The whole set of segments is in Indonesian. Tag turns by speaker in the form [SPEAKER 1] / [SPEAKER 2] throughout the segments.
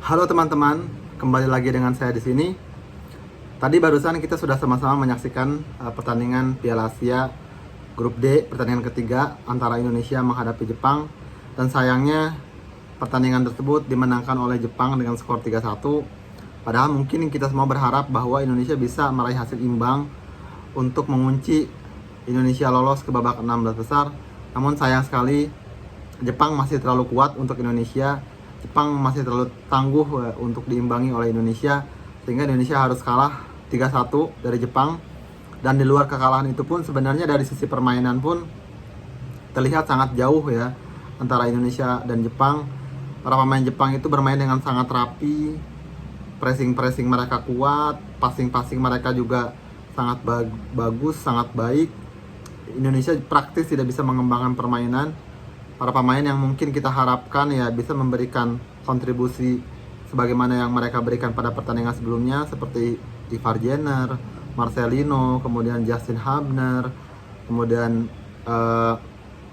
[SPEAKER 1] Halo teman-teman, kembali lagi dengan saya di sini. Tadi barusan kita sudah sama-sama menyaksikan pertandingan Piala Asia Grup D, pertandingan ketiga antara Indonesia menghadapi Jepang. Dan sayangnya pertandingan tersebut dimenangkan oleh Jepang dengan skor 3-1. Padahal mungkin kita semua berharap bahwa Indonesia bisa meraih hasil imbang untuk mengunci Indonesia lolos ke babak 16 besar. Namun sayang sekali Jepang masih terlalu kuat untuk Indonesia. Jepang masih terlalu tangguh untuk diimbangi oleh Indonesia, sehingga Indonesia harus kalah 3-1 dari Jepang. Dan di luar kekalahan itu pun sebenarnya dari sisi permainan pun terlihat sangat jauh ya antara Indonesia dan Jepang. Para pemain Jepang itu bermain dengan sangat rapi, pressing mereka kuat, passing mereka juga sangat bagus, sangat baik. Indonesia praktis tidak bisa mengembangkan permainan. Para pemain yang mungkin kita harapkan ya bisa memberikan kontribusi sebagaimana yang mereka berikan pada pertandingan sebelumnya, seperti Ivar Jenner, Marcelino, kemudian Justin Hubner, kemudian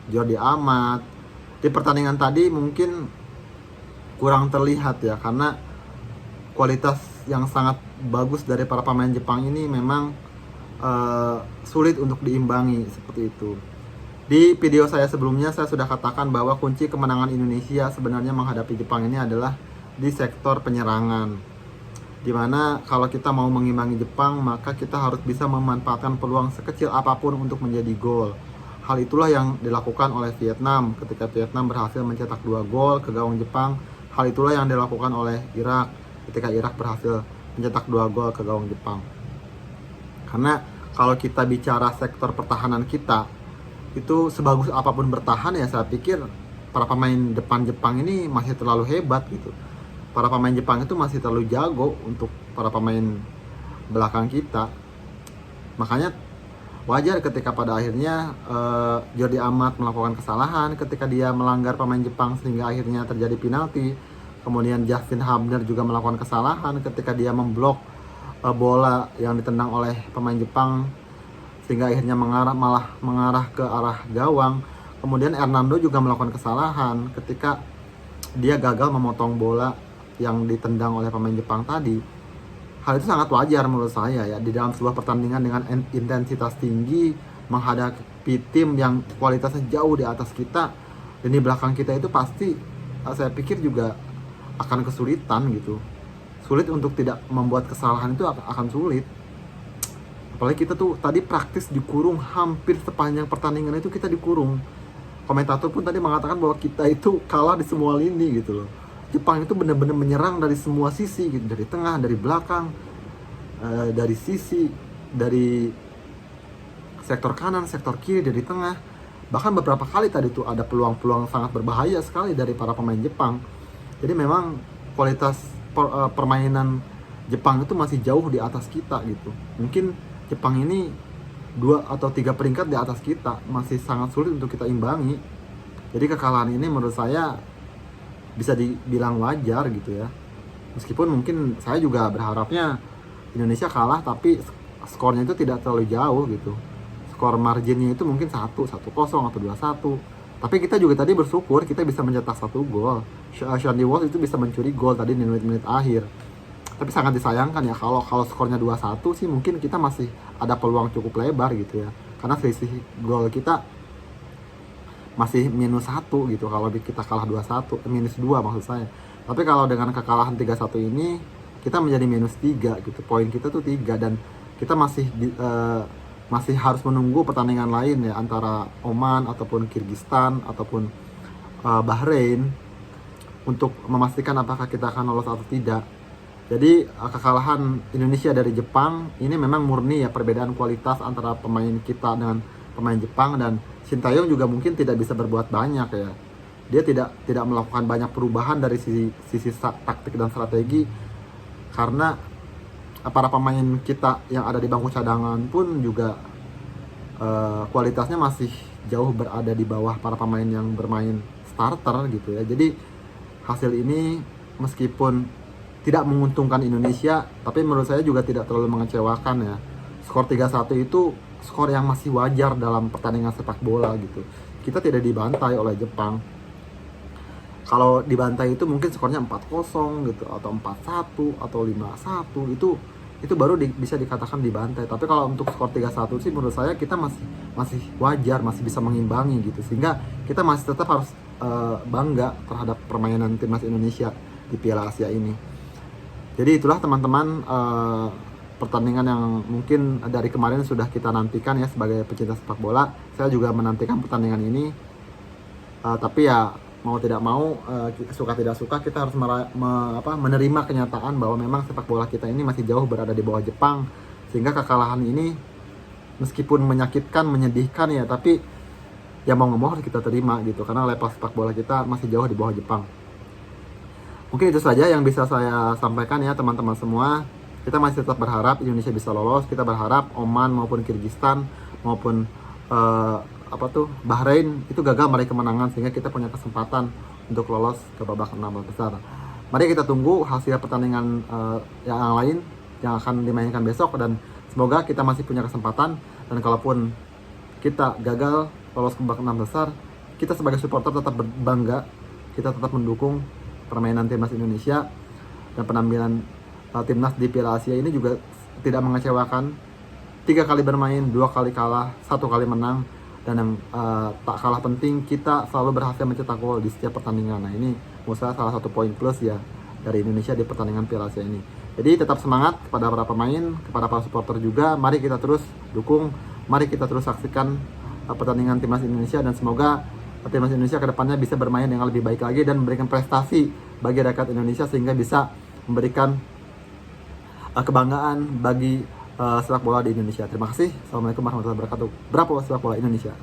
[SPEAKER 1] Jordi Amat. Di pertandingan tadi mungkin kurang terlihat ya, karena kualitas yang sangat bagus dari para pemain Jepang ini memang sulit untuk diimbangi seperti itu. Di video saya sebelumnya saya sudah katakan bahwa kunci kemenangan Indonesia sebenarnya menghadapi Jepang ini adalah di sektor penyerangan. Dimana kalau kita mau mengimbangi Jepang, maka kita harus bisa memanfaatkan peluang sekecil apapun untuk menjadi gol. Hal itulah yang dilakukan oleh Vietnam ketika Vietnam berhasil mencetak 2 gol ke gawang Jepang. Hal itulah yang dilakukan oleh Irak ketika Irak berhasil mencetak 2 gol ke gawang Jepang. Karena kalau kita bicara sektor pertahanan kita, itu sebagus apapun bertahan ya, saya pikir para pemain depan Jepang ini masih terlalu hebat gitu. Para pemain Jepang itu masih terlalu jago untuk para pemain belakang kita. Makanya wajar ketika pada akhirnya Jordi Amat melakukan kesalahan ketika dia melanggar pemain Jepang sehingga akhirnya terjadi penalti. Kemudian Justin Hubner juga melakukan kesalahan ketika dia memblok bola yang ditendang oleh pemain Jepang sehingga akhirnya malah mengarah ke arah gawang. Kemudian Hernando juga melakukan kesalahan ketika dia gagal memotong bola yang ditendang oleh pemain Jepang tadi. Hal itu sangat wajar menurut saya ya, di dalam sebuah pertandingan dengan intensitas tinggi menghadapi tim yang kualitasnya jauh di atas kita, dan di belakang kita itu pasti saya pikir juga akan kesulitan gitu. Sulit untuk tidak membuat kesalahan itu akan sulit. Apalagi kita tuh tadi praktis dikurung hampir sepanjang pertandingan, itu kita dikurung. Komentator pun tadi mengatakan bahwa kita itu kalah di semua lini gitu loh. Jepang itu benar-benar menyerang dari semua sisi gitu, dari tengah, dari belakang, dari sisi, dari sektor kanan, sektor kiri, dari tengah. Bahkan beberapa kali tadi tuh ada peluang-peluang sangat berbahaya sekali dari para pemain Jepang. Jadi memang kualitas permainan Jepang itu masih jauh di atas kita gitu. Mungkin Jepang ini 2 atau 3 peringkat di atas kita, masih sangat sulit untuk kita imbangi. Jadi kekalahan ini menurut saya bisa dibilang wajar gitu ya. Meskipun mungkin saya juga berharapnya Indonesia kalah tapi skornya itu tidak terlalu jauh gitu. Skor marginnya itu mungkin 1-0 atau 2-1. Tapi kita juga tadi bersyukur kita bisa mencetak 1 gol. Shandy Walsh itu bisa mencuri gol tadi di menit-menit akhir. Tapi sangat disayangkan ya, kalau skornya 2-1 sih mungkin kita masih ada peluang cukup lebar gitu ya. Karena selisih gol kita masih -1 gitu kalau kita kalah 2-1, -2 maksud saya. Tapi kalau dengan kekalahan 3-1 ini kita menjadi -3 gitu. Poin kita tuh 3, dan kita masih harus menunggu pertandingan lain ya, antara Oman ataupun Kyrgyzstan ataupun Bahrain untuk memastikan apakah kita akan lolos atau tidak. Jadi kekalahan Indonesia dari Jepang ini memang murni ya perbedaan kualitas antara pemain kita dengan pemain Jepang, dan Sintayong juga mungkin tidak bisa berbuat banyak ya. Dia tidak melakukan banyak perubahan dari sisi taktik dan strategi, karena para pemain kita yang ada di bangku cadangan pun juga kualitasnya masih jauh berada di bawah para pemain yang bermain starter gitu ya. Jadi hasil ini meskipun tidak menguntungkan Indonesia, tapi menurut saya juga tidak terlalu mengecewakan ya. Skor 3-1 itu skor yang masih wajar dalam pertandingan sepak bola gitu. Kita tidak dibantai oleh Jepang. kalau dibantai itu mungkin skornya 4-0 gitu, atau 4-1 atau 5-1, itu baru bisa dikatakan dibantai. Tapi kalau untuk skor 3-1 sih menurut saya kita masih wajar, masih bisa mengimbangi gitu, sehingga kita masih tetap harus bangga terhadap permainan timnas Indonesia di Piala Asia ini. Jadi itulah teman-teman, pertandingan yang mungkin dari kemarin sudah kita nantikan ya sebagai pecinta sepak bola. Saya juga menantikan pertandingan ini, tapi ya mau tidak mau, suka tidak suka kita harus menerima kenyataan bahwa memang sepak bola kita ini masih jauh berada di bawah Jepang, sehingga kekalahan ini meskipun menyakitkan, menyedihkan ya, tapi ya mau nggak mau harus kita terima gitu, karena level sepak bola kita masih jauh di bawah Jepang. Mungkin itu saja yang bisa saya sampaikan ya teman-teman semua. Kita masih tetap berharap Indonesia bisa lolos. Kita berharap Oman maupun Kyrgyzstan maupun Bahrain itu gagal meraih kemenangan, sehingga kita punya kesempatan untuk lolos ke babak 16 besar. Mari kita tunggu hasil pertandingan yang lain yang akan dimainkan besok, dan semoga kita masih punya kesempatan. Dan kalaupun kita gagal lolos ke babak 16 besar, kita sebagai supporter tetap berbangga, kita tetap mendukung permainan timnas Indonesia, dan penampilan timnas di Piala Asia ini juga tidak mengecewakan. 3 kali bermain, 2 kali kalah, 1 kali menang. Dan yang tak kalah penting, kita selalu berhasil mencetak gol di setiap pertandingan. Nah ini menurut saya salah satu poin plus ya dari Indonesia di pertandingan Piala Asia ini. Jadi tetap semangat kepada para pemain, kepada para supporter juga. Mari kita terus dukung, mari kita terus saksikan pertandingan timnas Indonesia, dan semoga timnas Indonesia ke depannya bisa bermain dengan lebih baik lagi dan memberikan prestasi bagi rakyat Indonesia, sehingga bisa memberikan kebanggaan bagi sepak bola di Indonesia. Terima kasih. Assalamualaikum warahmatullahi wabarakatuh. Bravo sepak bola Indonesia.